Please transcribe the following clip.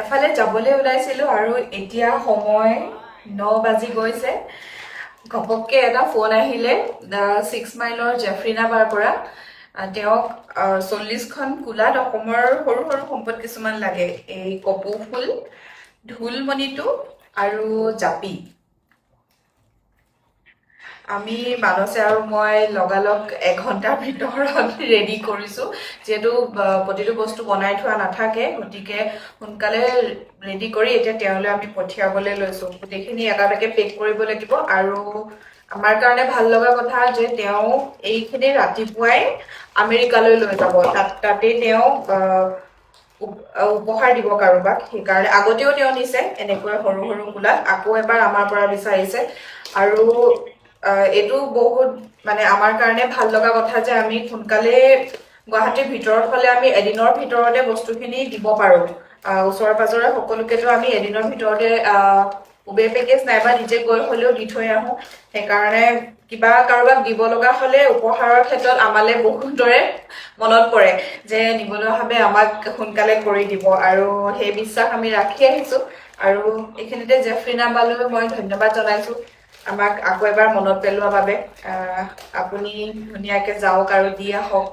এফালে যাবলৈ ওলাইছিলোঁ আৰু এতিয়া সময় 9 বাজি গৈছে। ঘপককৈ এটা ফোন আহিলে 6 মাইলৰ জেফ্ৰিনা বাৰ পৰা। তেওঁক 40খন কুলাত অসমৰ সৰু সৰু সম্পদ কিছুমান লাগে, এই কপৌ ফুল, ঢোলমণিটো আৰু জাপি। আমি মানসে আৰু মই লগালগ 1 ঘণ্টাৰ ভিতৰত ৰেডি কৰিছোঁ, যিহেতু প্ৰতিটো বস্তু বনাই থোৱা নাথাকে, গতিকে সোনকালে ৰেডি কৰি এতিয়া তেওঁলৈ আমি পঠিয়াবলৈ লৈছোঁ। গোটেইখিনি এটা এটাকৈ পেক কৰিব লাগিব আৰু আমাৰ কাৰণে ভাল লগা কথা যে তেওঁ এইখিনি ৰাতিপুৱাই আমেৰিকালৈ লৈ যাব। তাতেই তেওঁ উপহাৰ দিব কাৰোবাক, সেইকাৰণে আগতেও তেওঁ নিছে এনেকৈ সৰু সৰু কুলাত, আকৌ এবাৰ আমাৰ পৰা বিচাৰিছে। আৰু এইটো বহুত মানে আমাৰ কাৰণে ভাল লগা কথা যে আমি সোনকালে গুৱাহাটীৰ ভিতৰত হ'লে আমি এদিনৰ ভিতৰতে বস্তুখিনি দিব পাৰোঁ। ওচৰে পাজৰে সকলোকেতো আমি এদিনৰ ভিতৰতে উবেৰ পেকেজ নাইবা নিজে গৈ হ'লেও দি থৈ আহোঁ। সেইকাৰণে কিবা কাৰোবাক দিব লগা হ'লে উপহাৰৰ ক্ষেত্ৰত আমালৈ বহুতৰে মনত পৰে যে নিবলৈ অহাবে আমাক সোনকালে কৰি দিব, আৰু সেই বিশ্বাস আমি ৰাখি আহিছোঁ। আৰু এইখিনিতে জেফ্ৰিনা বালৈ মই ধন্যবাদ জনাইছোঁ আমাক আকৌ এবাৰ মনত পেলোৱাৰ বাবে। আপুনি ধুনীয়াকৈ যাওক আৰু দি আহক।